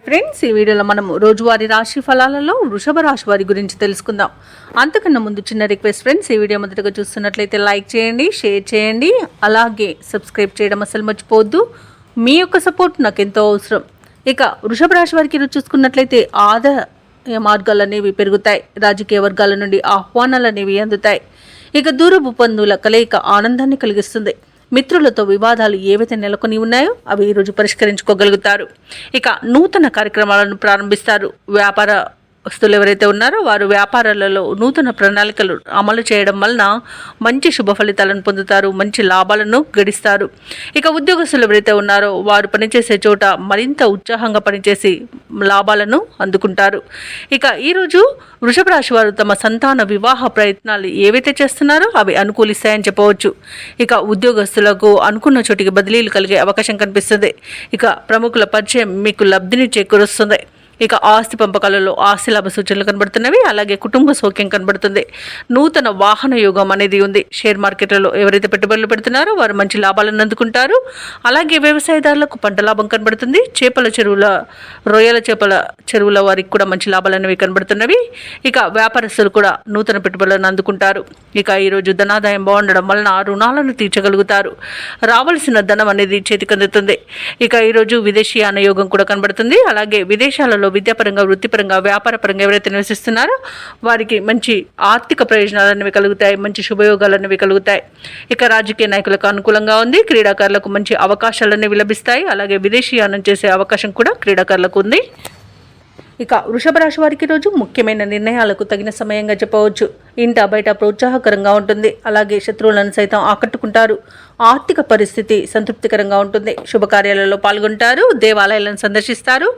Friends, ఈ వీడియోలో మనం రోజువారీ రాశి ఫలాలలో వృషభ రాశి వారి గురించి తెలుసుకుందాం. అంతకన్నా ముందు చిన్న రిక్వెస్ట్ ఫ్రెండ్స్, ఈ వీడియో మొదటగా చూస్తున్నట్లయితే లైక్ చేయండి, షేర్ చేయండి, అలాగే సబ్స్క్రైబ్ చేయడం అసలు మర్చిపోవద్దు. మీ యొక్క సపోర్ట్ నాకు ఎంతో అవసరం. ఇక వృషభ రాశి వారికి ఈరోజు చూసుకున్నట్లయితే ఆదాయ మార్గాలు అనేవి పెరుగుతాయి. రాజకీయ వర్గాల నుండి ఆహ్వానాలు అనేవి అందుతాయి. ఇక దూరపు బంధువుల కలయిక ఆనందాన్ని కలిగిస్తుంది. మిత్రులతో వివాదాలు ఏవైతే నెలకొని ఉన్నాయో అవి ఈరోజు పరిష్కరించుకోగలుగుతారు. ఇక నూతన కార్యక్రమాలను ప్రారంభిస్తారు. వ్యాపారస్తులు ఎవరైతే ఉన్నారో వారు వ్యాపారాలలో నూతన ప్రణాళికలు అమలు చేయడం వలన మంచి శుభ ఫలితాలను పొందుతారు, మంచి లాభాలను గడిస్తారు. ఇక ఉద్యోగస్తులు ఎవరైతే ఉన్నారో వారు పనిచేసే చోట మరింత ఉత్సాహంగా పనిచేసి లాభాలను అందుకుంటారు. ఇక ఈరోజు వృషభ రాశి వారు తమ సంతాన వివాహ ప్రయత్నాలు ఏవైతే చేస్తున్నారో అవి అనుకూలిస్తాయని చెప్పవచ్చు. ఇక ఉద్యోగస్తులకు అనుకున్న చోటికి బదిలీలు కలిగే అవకాశం కనిపిస్తుంది. ఇక ప్రముఖుల పరిచయం మీకు లబ్ధిని చేకూరుస్తుంది. ఇక ఆస్తి పంపకాలలో ఆస్తి లాభ సూచనలు కనబడుతున్నవి. అలాగే కుటుంబ సౌఖ్యం కనబడుతుంది. నూతన వాహన యోగం అనేది ఉంది. షేర్ మార్కెట్లలో ఎవరైతే పెట్టుబడులు పెడుతున్నారో వారు మంచి లాభాలను అందుకుంటారు. అలాగే వ్యవసాయదారులకు పంట లాభం కనబడుతుంది. రొయ్యల చేపల చెరువుల వారికి కూడా మంచి లాభాలు అనేవి కనబడుతున్నవి. ఇక వ్యాపారస్తులు కూడా నూతన పెట్టుబడులను అందుకుంటారు. ఇక ఈరోజు ధనాదాయం బాగుండడం వలన రుణాలను తీర్చగలుగుతారు. రావాల్సిన ధనం అనేది చేతికి అందుతుంది. ఇక ఈరోజు విదేశీయాన యోగం కూడా కనబడుతుంది. అలాగే విదేశాలలో విద్యాపరంగా, వృత్తిపరంగా, వ్యాపారపరంగా ఎవరైతే నివసిస్తున్నారో వారికి మంచి ఆర్థిక ప్రయోజనాలు అనేవి కలుగుతాయి. మంచి శుభయోగాలు అనేవి కలుగుతాయి. ఇక రాజకీయ నాయకులకు అనుకూలంగా ఉంది. క్రీడాకారులకు మంచి అవకాశాలు అనేవి లభిస్తాయి. అలాగే విదేశీయానం చేసే అవకాశం కూడా క్రీడాకారులకు ఉంది. ఇక వృషభ రాశి వారికి రోజు ముఖ్యమైన నిర్ణయాలకు తగిన సమయంగా చెప్పవచ్చు. ఇంట బయట ప్రోత్సాహకరంగా ఉంటుంది. అలాగే శత్రువులను సైతం ఆకట్టుకుంటారు. ఆర్థిక పరిస్థితి సంతృప్తికరంగా ఉంటుంది. శుభకార్యాలలో పాల్గొంటారు. దేవాలయాలను సందర్శిస్తారు.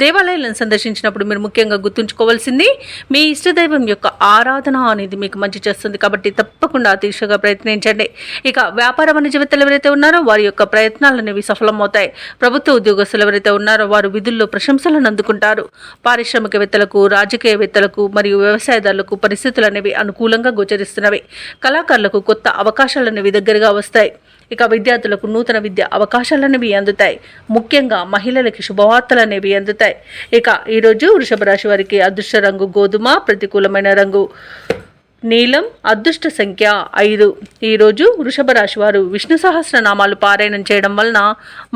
దేవాలయాలను సందర్శించినప్పుడు మీరు ముఖ్యంగా గుర్తుంచుకోవాల్సింది మీ ఇష్టదైవం యొక్క ఆరాధన అనేది మీకు మంచి చేస్తుంది. కాబట్టి తప్పకుండా తీర్చగా ప్రయత్నించండి. ఇక వ్యాపార వాణిజ్యవేత్తలు ఎవరైతే ఉన్నారో వారి యొక్క ప్రయత్నాలు అనేవి సఫలమవుతాయి. ప్రభుత్వ ఉద్యోగస్తులు ఎవరైతే ఉన్నారో వారు విధుల్లో ప్రశంసలను అందుకుంటారు. పారిశ్రామికవేత్తలకు, రాజకీయవేత్తలకు మరియు వ్యవసాయదారులకు పరిస్థితులు అనేవి అనుకూలంగా గోచరిస్తున్నవి. కళాకారులకు కొత్త అవకాశాలు అనేవి దగ్గరగా వస్తాయి. ఇక విద్యార్థులకు నూతన విద్య అవకాశాలు అనేవి అందుతాయి. ముఖ్యంగా మహిళలకి శుభవార్తలు అనేవి అందుతాయి. ఇక ఈరోజు వృషభ రాశి వారికి అదృష్ట రంగు గోధుమ, ప్రతికూలమైన రంగు నీలం, అదృష్ట సంఖ్య 5. ఈరోజు వృషభ రాశి వారు విష్ణు సహస్రనామాలు పారాయణం చేయడం వలన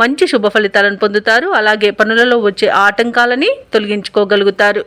మంచి శుభ ఫలితాలను పొందుతారు. అలాగే పనులలో వచ్చే ఆటంకాలని తొలగించుకోగలుగుతారు.